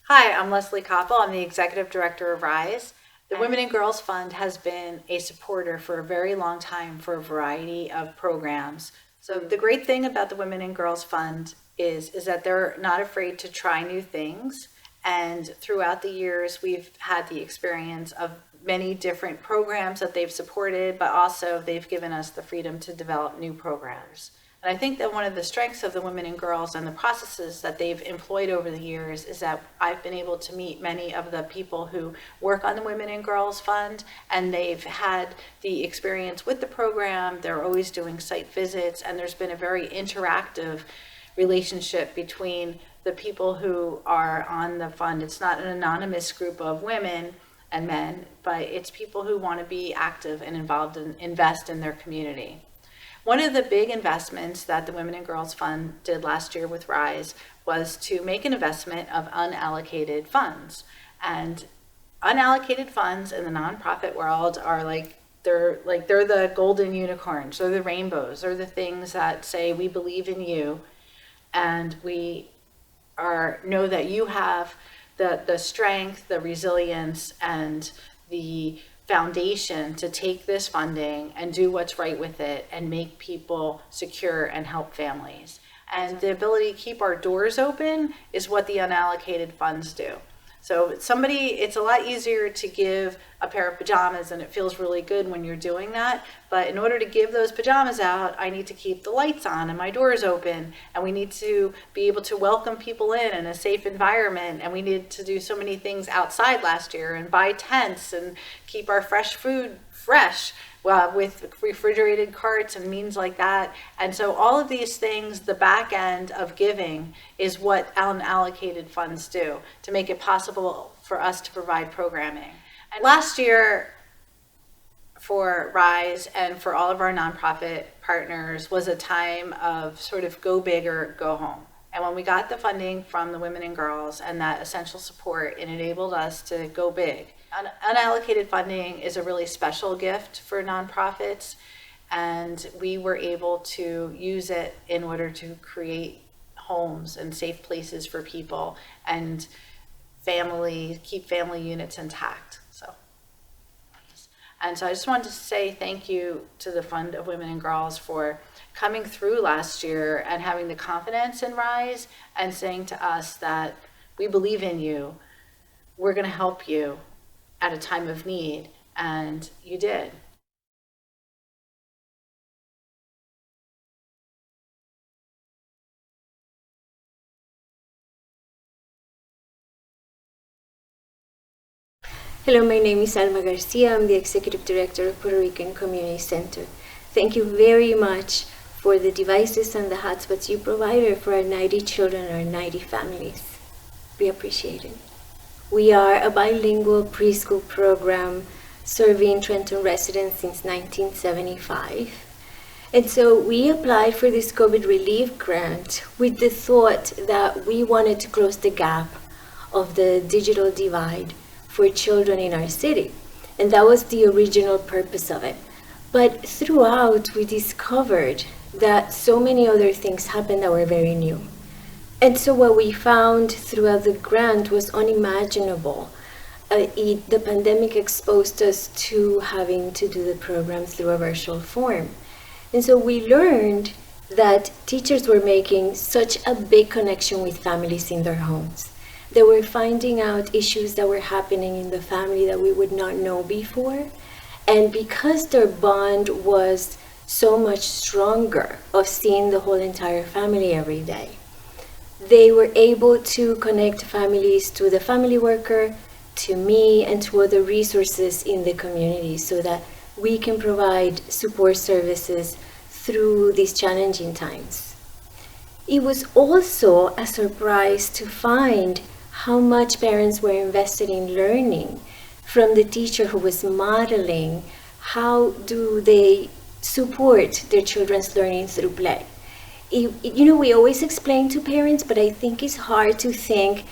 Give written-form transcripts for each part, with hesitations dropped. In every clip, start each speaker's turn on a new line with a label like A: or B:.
A: Hi, I'm Leslie Koppel. I'm the Executive Director of RISE. The Women and Girls Fund has been a supporter for a very long time for a variety of programs. So the great thing about the Women and Girls Fund is that they're not afraid to try new things. And throughout the years, we've had the experience of many different programs that they've supported, but also they've given us the freedom to develop new programs. And I think that one of the strengths of the Women and Girls and the processes that they've employed over the years is that I've been able to meet many of the people who work on the Women and Girls Fund, and they've had the experience with the program. They're always doing site visits, and there's been a very interactive relationship between the people who are on the fund. It's not an anonymous group of women and men, but it's people who want to be active and involved and invest in their community. One of the big investments that the Women and Girls Fund did last year with RISE was to make an investment of unallocated funds. And unallocated funds in the nonprofit world are they're the golden unicorns, they're the rainbows, they're the things that say we believe in you and we know that you have the strength, the resilience, and the foundation to take this funding and do what's right with it and make people secure and help families. And the ability to keep our doors open is what the unallocated funds do. So it's a lot easier to give a pair of pajamas, and it feels really good when you're doing that. But in order to give those pajamas out, I need to keep the lights on and my doors open, and we need to be able to welcome people in a safe environment. And we needed to do so many things outside last year and buy tents and keep our fresh food fresh. With refrigerated carts and means like that. And so all of these things, the back end of giving is what unallocated funds do to make it possible for us to provide programming. And last year for RISE and for all of our nonprofit partners was a time of sort of go big or go home. And when we got the funding from the Women and Girls and that essential support, it enabled us to go big. Unallocated funding is a really special gift for nonprofits, and we were able to use it in order to create homes and safe places for people and keep family units intact. So I just wanted to say thank you to the Fund of Women and Girls for coming through last year and having the confidence in RISE and saying to us that we believe in you, we're going to help you at a time of need, and you did.
B: Hello, my name is Alma Garcia. I'm the Executive Director of Puerto Rican Community Center. Thank you very much for the devices and the hotspots you provided for our 90 children and our 90 families. We appreciate it. We are a bilingual preschool program serving Trenton residents since 1975. And so we applied for this COVID relief grant with the thought that we wanted to close the gap of the digital divide for children in our city. And that was the original purpose of it. But throughout, we discovered that so many other things happened that were very new. And so what we found throughout the grant was unimaginable. The pandemic exposed us to having to do the program through a virtual form. And so we learned that teachers were making such a big connection with families in their homes. They were finding out issues that were happening in the family that we would not know before. And because their bond was so much stronger of seeing the whole entire family every day, they were able to connect families to the family worker, to me, and to other resources in the community so that we can provide support services through these challenging times. It was also a surprise to find how much parents were invested in learning from the teacher who was modeling how do they support their children's learning through play. We always explain to parents, but I think it's hard to think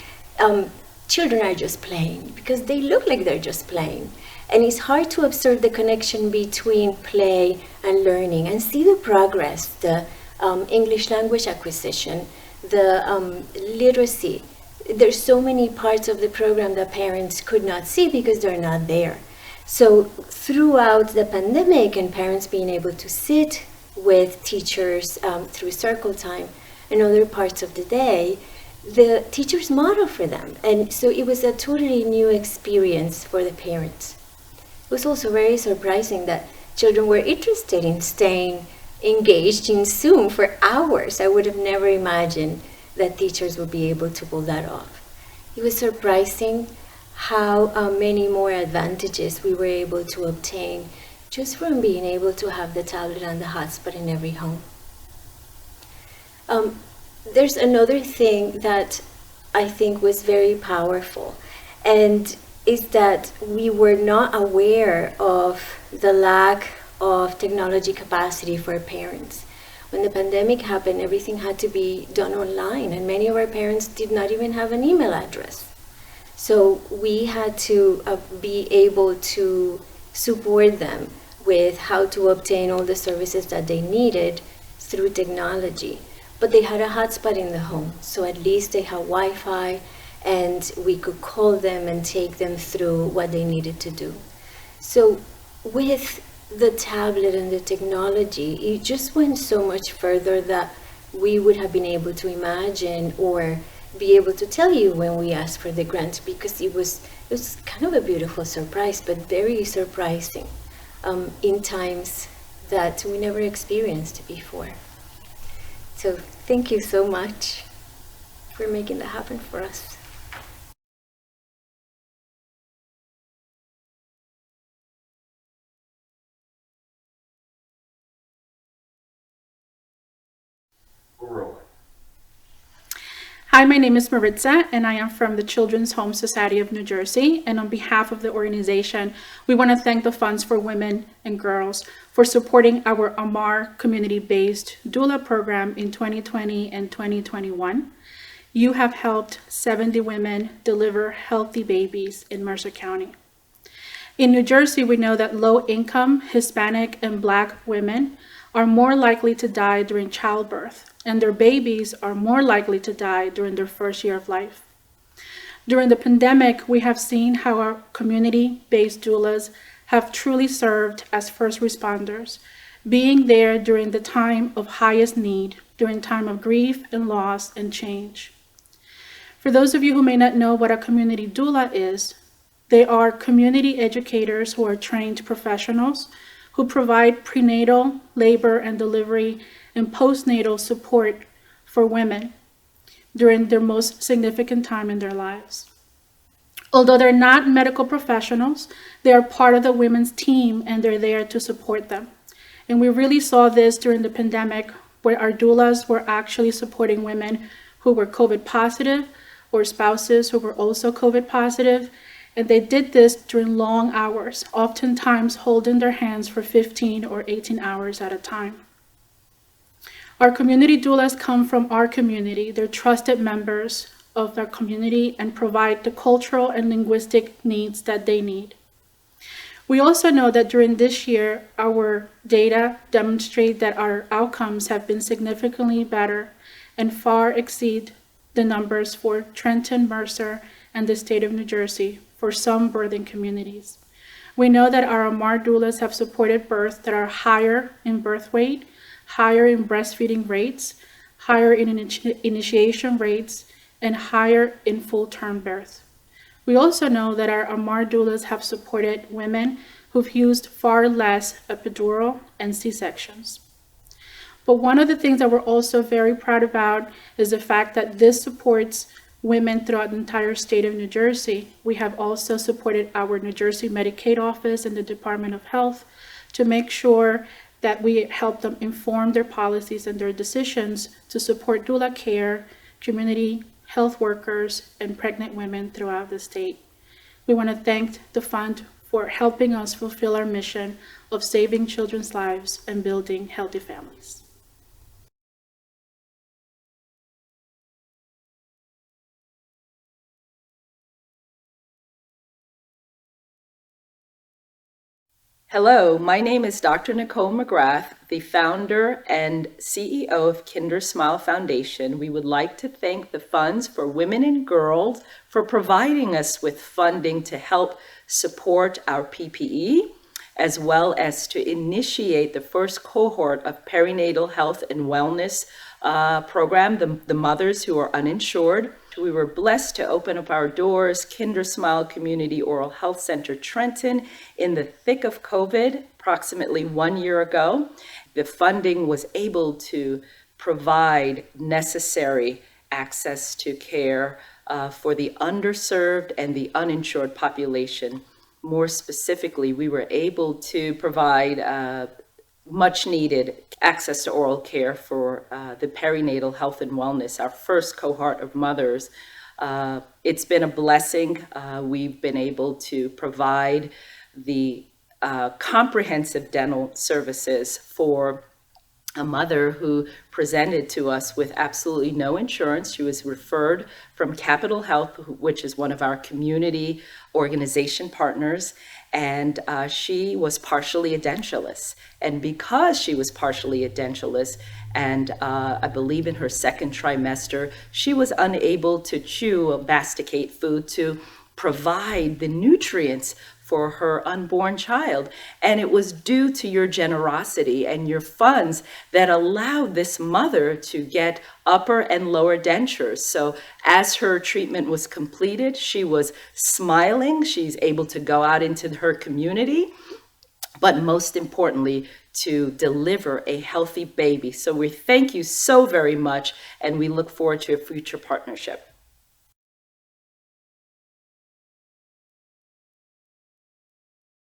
B: children are just playing because they look like they're just playing. And it's hard to observe the connection between play and learning and see the progress, the English language acquisition, the literacy there's so many parts of the program that parents could not see because they're not there. So throughout the pandemic and parents being able to sit with teachers through circle time and other parts of the day, the teachers model for them. And so it was a totally new experience for the parents. It was also very surprising that children were interested in staying engaged in Zoom for hours. I would have never imagined that teachers would be able to pull that off. It was surprising how many more advantages we were able to obtain just from being able to have the tablet and the hotspot in every home. There's another thing that I think was very powerful, and is that we were not aware of the lack of technology capacity for parents. When the pandemic happened, everything had to be done online, and many of our parents did not even have an email address. So we had to be able to support them with how to obtain all the services that they needed through technology. But they had a hotspot in the home, so at least they had Wi-Fi, and we could call them and take them through what they needed to do. So with the tablet and the technology, it just went so much further that we would have been able to imagine or be able to tell you when we asked for the grant, because it was kind of a beautiful surprise, but very surprising in times that we never experienced before. So thank you so much for making that happen for us.
C: Hi, my name is Maritza, and I am from the Children's Home Society of New Jersey. And on behalf of the organization, we want to thank the Funds for Women and Girls for supporting our Amar community-based doula program in 2020 and 2021. You have helped 70 women deliver healthy babies in Mercer County. In New Jersey, we know that low-income Hispanic and Black women are more likely to die during childbirth, and their babies are more likely to die during their first year of life. During the pandemic, we have seen how our community-based doulas have truly served as first responders, being there during the time of highest need, during time of grief and loss and change. For those of you who may not know what a community doula is, they are community educators who are trained professionals who provide prenatal, labor and delivery, and postnatal support for women during their most significant time in their lives. Although they're not medical professionals, they are part of the women's team and they're there to support them. And we really saw this during the pandemic, where our doulas were actually supporting women who were COVID positive or spouses who were also COVID positive. And they did this during long hours, oftentimes holding their hands for 15 or 18 hours at a time. Our community doulas come from our community. They're trusted members of their community and provide the cultural and linguistic needs that they need. We also know that during this year, our data demonstrate that our outcomes have been significantly better and far exceed the numbers for Trenton, Mercer, and the state of New Jersey for some birthing communities. We know that our Amar doulas have supported births that are higher in birth weight, higher in breastfeeding rates, higher in initiation rates, and higher in full-term birth. We also know that our Amar doulas have supported women who've used far less epidural and C-sections. But one of the things that we're also very proud about is the fact that this supports women throughout the entire state of New Jersey. We have also supported our New Jersey Medicaid office and the Department of Health to make sure that we help them inform their policies and their decisions to support doula care, community health workers, and pregnant women throughout the state. We want to thank the fund for helping us fulfill our mission of saving children's lives and building healthy families.
D: Hello, my name is Dr. Nicole McGrath, the founder and CEO of KinderSmile Foundation. We would like to thank the Funds for Women and Girls for providing us with funding to help support our PPE, as well as to initiate the first cohort of perinatal health and wellness program, the mothers who are uninsured. We were blessed to open up our doors, KinderSmile Community Oral Health Center, Trenton, in the thick of COVID, approximately 1 year ago. The funding was able to provide necessary access to care for the underserved and the uninsured population. More specifically, we were able to provide much needed access to oral care for the perinatal health and wellness, our first cohort of mothers. It's been a blessing. We've been able to provide the comprehensive dental services for a mother who presented to us with absolutely no insurance. She was referred from Capital Health, which is one of our community organization partners, and she was partially edentulous. And because she was partially edentulous, and I believe in her second trimester, she was unable to chew or masticate food to provide the nutrients for her unborn child. And it was due to your generosity and your funds that allowed this mother to get upper and lower dentures. So as her treatment was completed, she was smiling. She's able to go out into her community, but most importantly, to deliver a healthy baby. So we thank you so very much, and we look forward to a future partnership.